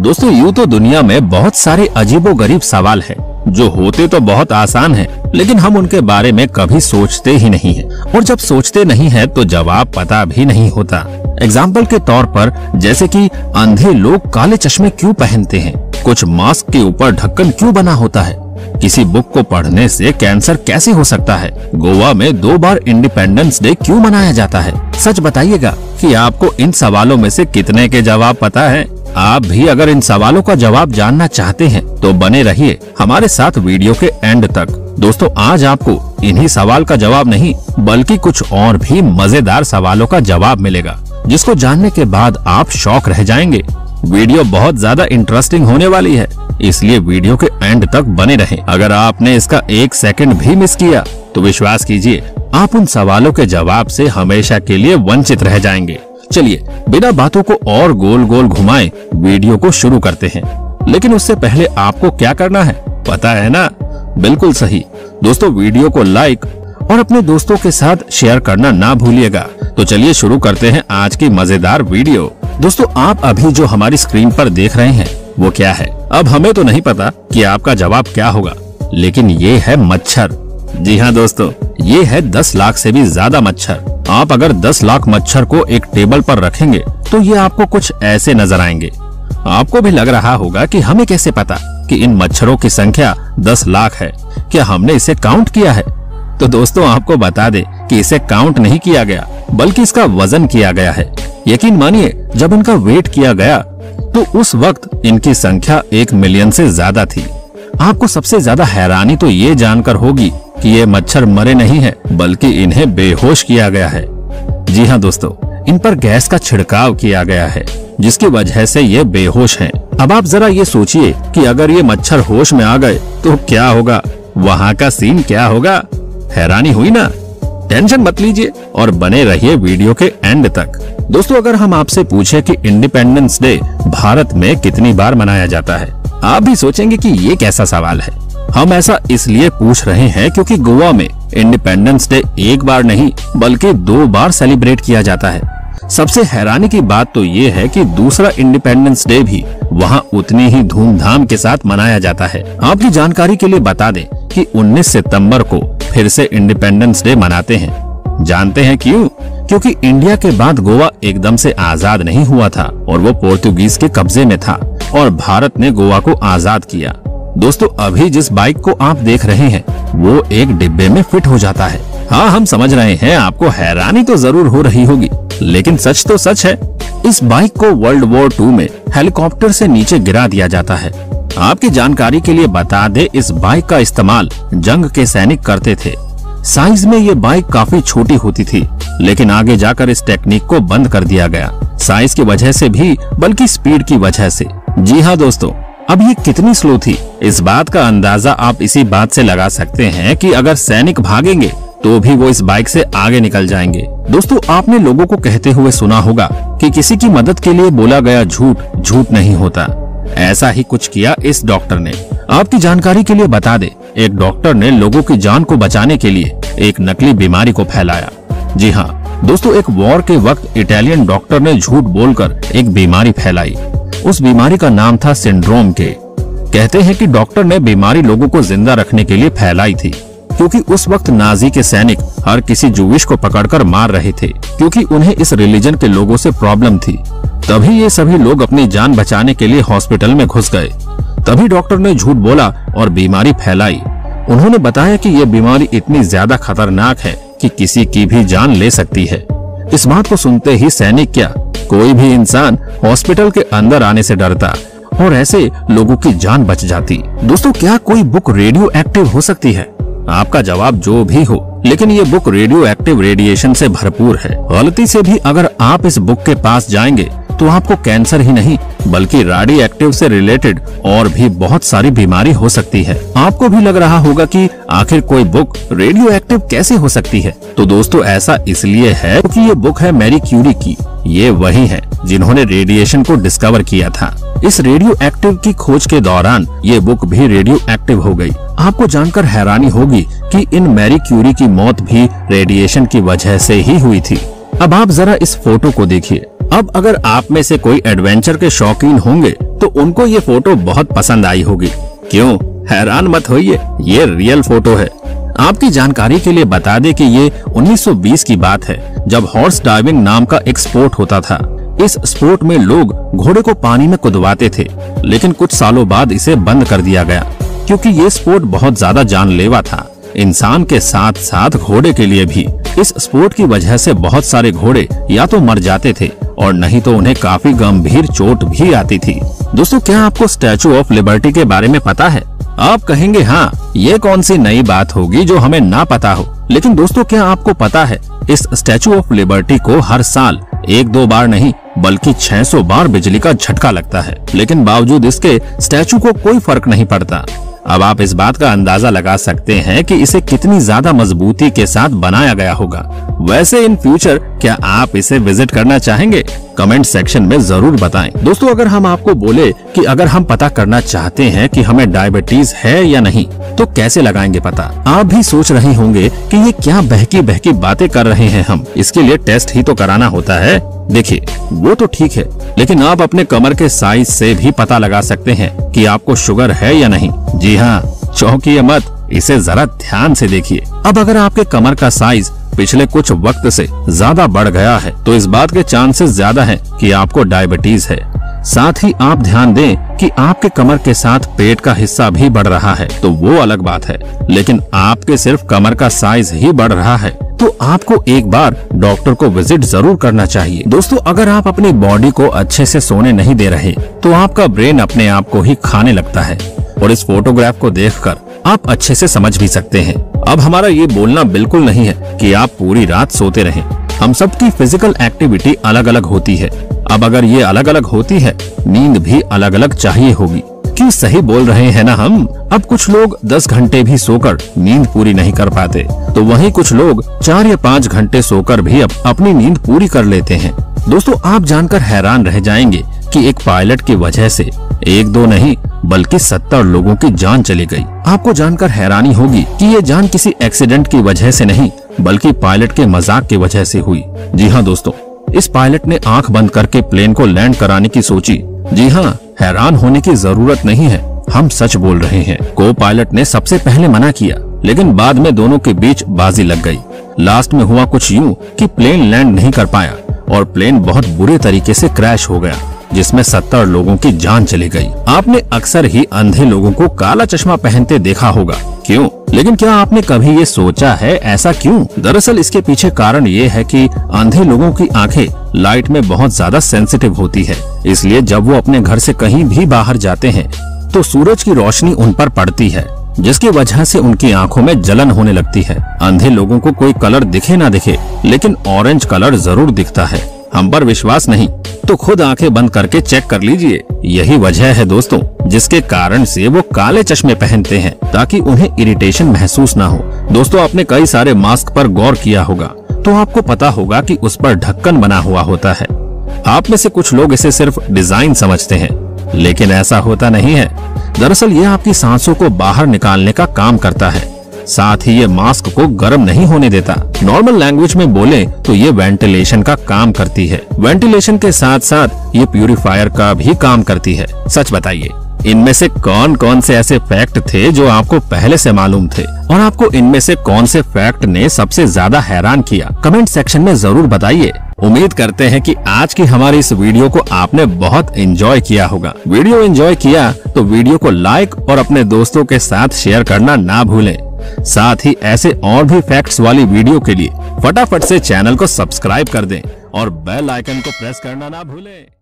दोस्तों यूं तो दुनिया में बहुत सारे अजीबोगरीब सवाल हैं जो होते तो बहुत आसान हैं, लेकिन हम उनके बारे में कभी सोचते ही नहीं हैं। और जब सोचते नहीं हैं तो जवाब पता भी नहीं होता। एग्जाम्पल के तौर पर जैसे कि अंधे लोग काले चश्मे क्यों पहनते हैं, कुछ मास्क के ऊपर ढक्कन क्यों बना होता है, किसी बुक को पढ़ने से कैंसर कैसे हो सकता है, गोवा में 2 बार इंडिपेंडेंस डे क्यों मनाया जाता है। सच बताइएगा कि आपको इन सवालों में से कितने के जवाब पता है। आप भी अगर इन सवालों का जवाब जानना चाहते हैं तो बने रहिए हमारे साथ वीडियो के एंड तक। दोस्तों आज आपको इन्हीं सवाल का जवाब नहीं बल्कि कुछ और भी मजेदार सवालों का जवाब मिलेगा, जिसको जानने के बाद आप शॉक रह जाएंगे। वीडियो बहुत ज्यादा इंटरेस्टिंग होने वाली है, इसलिए वीडियो के एंड तक बने रहें। अगर आपने इसका 1 सेकंड भी मिस किया तो विश्वास कीजिए आप उन सवालों के जवाब से हमेशा के लिए वंचित रह जाएंगे। चलिए बिना बातों को और गोल गोल घुमाए वीडियो को शुरू करते हैं। लेकिन उससे पहले आपको क्या करना है पता है ना? बिल्कुल सही दोस्तों, वीडियो को लाइक और अपने दोस्तों के साथ शेयर करना ना भूलिएगा। तो चलिए शुरू करते हैं आज की मजेदार वीडियो। दोस्तों आप अभी जो हमारी स्क्रीन पर देख रहे हैं वो क्या है? अब हमें तो नहीं पता कि आपका जवाब क्या होगा, लेकिन ये है मच्छर। जी हाँ दोस्तों, ये है 10 लाख से भी ज्यादा मच्छर। आप अगर 10 लाख मच्छर को एक टेबल पर रखेंगे तो ये आपको कुछ ऐसे नजर आएंगे। आपको भी लग रहा होगा कि हमें कैसे पता कि इन मच्छरों की संख्या 10 लाख है, क्या हमने इसे काउंट किया है? तो दोस्तों आपको बता दे कि इसे काउंट नहीं किया गया बल्कि इसका वजन किया गया है। यकीन मानिए जब इनका वेट किया गया तो उस वक्त इनकी संख्या 1 मिलियन से ज्यादा थी। आपको सबसे ज्यादा हैरानी तो ये जानकर होगी कि ये मच्छर मरे नहीं हैं बल्कि इन्हें बेहोश किया गया है। जी हाँ दोस्तों, इन पर गैस का छिड़काव किया गया है जिसकी वजह से ये बेहोश हैं। अब आप जरा ये सोचिए कि अगर ये मच्छर होश में आ गए तो क्या होगा, वहाँ का सीन क्या होगा। हैरानी हुई ना? टेंशन मत लीजिए और बने रहिए वीडियो के एंड तक। दोस्तों अगर हम आपसे पूछे कि इंडिपेंडेंस डे भारत में कितनी बार मनाया जाता है, आप भी सोचेंगे कि ये कैसा सवाल है। हम ऐसा इसलिए पूछ रहे हैं क्योंकि गोवा में इंडिपेंडेंस डे 1 बार नहीं बल्कि 2 बार सेलिब्रेट किया जाता है। सबसे हैरानी की बात तो ये है कि दूसरा इंडिपेंडेंस डे भी वहाँ उतनी ही धूमधाम के साथ मनाया जाता है। आपकी जानकारी के लिए बता दें कि 19 सितंबर को फिर से इंडिपेंडेंस डे मनाते हैं। जानते हैं क्यों? क्योंकि इंडिया के बाद गोवा एकदम से आजाद नहीं हुआ था और वो पोर्तुगीज के कब्जे में था और भारत ने गोवा को आजाद किया। दोस्तों अभी जिस बाइक को आप देख रहे हैं वो एक डिब्बे में फिट हो जाता है। हाँ हम समझ रहे हैं आपको हैरानी तो जरूर हो रही होगी, लेकिन सच तो सच है। इस बाइक को वर्ल्ड वॉर 2 में हेलीकॉप्टर से नीचे गिरा दिया जाता है। आपकी जानकारी के लिए बता दे इस बाइक का इस्तेमाल जंग के सैनिक करते थे। साइज में ये बाइक काफी छोटी होती थी, लेकिन आगे जाकर इस टेक्निक को बंद कर दिया गया, साइज की वजह से भी बल्कि स्पीड की वजह से। जी हाँ दोस्तों, अब ये कितनी स्लो थी इस बात का अंदाजा आप इसी बात से लगा सकते हैं कि अगर सैनिक भागेंगे तो भी वो इस बाइक से आगे निकल जाएंगे। दोस्तों आपने लोगों को कहते हुए सुना होगा कि किसी की मदद के लिए बोला गया झूठ झूठ नहीं होता। ऐसा ही कुछ किया इस डॉक्टर ने। आपकी जानकारी के लिए बता दे, एक डॉक्टर ने लोगों की जान को बचाने के लिए एक नकली बीमारी को फैलाया। जी हाँ दोस्तों, एक वॉर के वक्त इटालियन डॉक्टर ने झूठ बोलकर एक बीमारी फैलाई। उस बीमारी का नाम था सिंड्रोम के। कहते हैं कि डॉक्टर ने बीमारी लोगों को जिंदा रखने के लिए फैलाई थी, क्योंकि उस वक्त नाजी के सैनिक हर किसी जूविश को पकड़कर मार रहे थे, क्योंकि उन्हें इस रिलीजन के लोगों से प्रॉब्लम थी। तभी ये सभी लोग अपनी जान बचाने के लिए हॉस्पिटल में घुस गए। तभी डॉक्टर ने झूठ बोला और बीमारी फैलाई। उन्होंने बताया कि ये बीमारी इतनी ज्यादा खतरनाक है कि किसी की भी जान ले सकती है। इस बात को सुनते ही सैनिक क्या कोई भी इंसान हॉस्पिटल के अंदर आने से डरता और ऐसे लोगों की जान बच जाती। दोस्तों क्या कोई बुक रेडियो एक्टिव हो सकती है? आपका जवाब जो भी हो, लेकिन ये बुक रेडियो एक्टिव रेडिएशन से भरपूर है। गलती से भी अगर आप इस बुक के पास जाएंगे तो आपको कैंसर ही नहीं बल्कि रेडियो एक्टिव से रिलेटेड और भी बहुत सारी बीमारी हो सकती है। आपको भी लग रहा होगा कि आखिर कोई बुक रेडियो एक्टिव कैसे हो सकती है? तो दोस्तों ऐसा इसलिए है क्योंकि ये बुक है मैरी क्यूरी की। ये वही है जिन्होंने रेडिएशन को डिस्कवर किया था। इस रेडियो एक्टिव की खोज के दौरान ये बुक भी रेडियो एक्टिव हो गई। आपको जानकर हैरानी होगी कि इन मैरी क्यूरी की मौत भी रेडिएशन की वजह से ही हुई थी। अब आप जरा इस फोटो को देखिए। अब अगर आप में से कोई एडवेंचर के शौकीन होंगे तो उनको ये फोटो बहुत पसंद आई होगी। क्यों, हैरान मत होइए, ये रियल फोटो है। आपकी जानकारी के लिए बता दें कि ये 1920 की बात है, जब हॉर्स डाइविंग नाम का एक स्पोर्ट होता था। इस स्पोर्ट में लोग घोड़े को पानी में कुदवाते थे, लेकिन कुछ सालों बाद इसे बंद कर दिया गया क्योंकि ये स्पोर्ट बहुत ज्यादा जानलेवा था, इंसान के साथ साथ घोड़े के लिए भी। इस स्पोर्ट की वजह से बहुत सारे घोड़े या तो मर जाते थे और नहीं तो उन्हें काफी गंभीर चोट भी आती थी। दोस्तों, क्या आपको स्टैचू ऑफ लिबर्टी के बारे में पता है? आप कहेंगे हाँ, ये कौन सी नई बात होगी जो हमें ना पता हो। लेकिन दोस्तों, क्या आपको पता है इस स्टैचू ऑफ लिबर्टी को हर साल 1-2 बार नहीं बल्कि 600 बार बिजली का झटका लगता है, लेकिन बावजूद इसके स्टैचू को कोई फर्क नहीं पड़ता। अब आप इस बात का अंदाजा लगा सकते हैं कि इसे कितनी ज्यादा मजबूती के साथ बनाया गया होगा। वैसे इन फ्यूचर क्या आप इसे विजिट करना चाहेंगे? कमेंट सेक्शन में जरूर बताएं। दोस्तों, अगर हम आपको बोले कि अगर हम पता करना चाहते हैं कि हमें डायबिटीज है या नहीं, तो कैसे लगाएंगे पता? आप भी सोच रहे होंगे कि ये क्या बहकी बहकी बातें कर रहे हैं हम, इसके लिए टेस्ट ही तो कराना होता है। देखिए, वो तो ठीक है, लेकिन आप अपने कमर के साइज से भी पता लगा सकते हैं कि आपको शुगर है या नहीं। जी हाँ, चौंकिए मत, इसे जरा ध्यान से देखिए। अब अगर आपके कमर का साइज पिछले कुछ वक्त से ज्यादा बढ़ गया है, तो इस बात के चांसेस ज्यादा हैं कि आपको डायबिटीज है। साथ ही आप ध्यान दें कि आपके कमर के साथ पेट का हिस्सा भी बढ़ रहा है, तो वो अलग बात है। लेकिन आपके सिर्फ कमर का साइज ही बढ़ रहा है, तो आपको एक बार डॉक्टर को विजिट जरूर करना चाहिए। दोस्तों, अगर आप अपनी बॉडी को अच्छे से सोने नहीं दे रहे, तो आपका ब्रेन अपने आप को ही खाने लगता है, और इस फोटोग्राफ को देखकर आप अच्छे से समझ भी सकते हैं। अब हमारा ये बोलना बिल्कुल नहीं है कि आप पूरी रात सोते रहें। हम सबकी फिजिकल एक्टिविटी अलग अलग होती है। अब अगर ये अलग अलग होती है, नींद भी अलग अलग चाहिए होगी। क्यों, सही बोल रहे हैं ना हम। अब कुछ लोग 10 घंटे भी सोकर नींद पूरी नहीं कर पाते, तो वहीं कुछ लोग 4 या 5 घंटे सोकर भी अपनी नींद पूरी कर लेते हैं। दोस्तों, आप जानकर हैरान रह जाएंगे कि एक पायलट की वजह से 1-2 नहीं बल्कि 70 लोगों की जान चली गई। आपको जानकर हैरानी होगी कि ये जान किसी एक्सीडेंट की वजह से नहीं बल्कि पायलट के मजाक की वजह से हुई। जी हाँ दोस्तों, इस पायलट ने आंख बंद करके प्लेन को लैंड कराने की सोची। जी हाँ, हैरान होने की जरूरत नहीं है, हम सच बोल रहे हैं। को पायलट ने सबसे पहले मना किया, लेकिन बाद में दोनों के बीच बाजी लग गई। लास्ट में हुआ कुछ यूं कि प्लेन लैंड नहीं कर पाया और प्लेन बहुत बुरे तरीके से क्रैश हो गया, जिसमें 70 लोगों की जान चली गई। आपने अक्सर ही अंधे लोगों को काला चश्मा पहनते देखा होगा। क्यों? लेकिन क्या आपने कभी ये सोचा है ऐसा क्यों? दरअसल इसके पीछे कारण ये है कि अंधे लोगों की आंखें लाइट में बहुत ज्यादा सेंसिटिव होती है, इसलिए जब वो अपने घर से कहीं भी बाहर जाते हैं तो सूरज की रोशनी उन पर पड़ती है, जिसकी वजह से उनकी आंखों में जलन होने लगती है। अंधे लोगों को कोई कलर दिखे ना दिखे, लेकिन ऑरेंज कलर जरूर दिखता है। हम पर विश्वास नहीं तो खुद आंखें बंद करके चेक कर लीजिए। यही वजह है दोस्तों, जिसके कारण से वो काले चश्मे पहनते हैं, ताकि उन्हें इरिटेशन महसूस ना हो। दोस्तों, आपने कई सारे मास्क पर गौर किया होगा, तो आपको पता होगा कि उस पर ढक्कन बना हुआ होता है। आप में से कुछ लोग इसे सिर्फ डिजाइन समझते हैं, लेकिन ऐसा होता नहीं है। दरअसल ये आपकी सांसों को बाहर निकालने का काम करता है, साथ ही ये मास्क को गर्म नहीं होने देता। नॉर्मल लैंग्वेज में बोले तो ये वेंटिलेशन का काम करती है। वेंटिलेशन के साथ साथ ये प्यूरिफायर का भी काम करती है। सच बताइए, इनमें से कौन कौन से ऐसे फैक्ट थे जो आपको पहले से मालूम थे, और आपको इनमें से कौन से फैक्ट ने सबसे ज्यादा हैरान किया? कमेंट सेक्शन में जरूर बताइए। उम्मीद करते हैं कि आज की हमारी इस वीडियो को आपने बहुत एंजॉय किया होगा। वीडियो एंजॉय किया तो वीडियो को लाइक और अपने दोस्तों के साथ शेयर करना ना भूलें। साथ ही ऐसे और भी फैक्ट्स वाली वीडियो के लिए फटाफट से चैनल को सब्सक्राइब कर दें और बेल आइकन को प्रेस करना ना भूलें।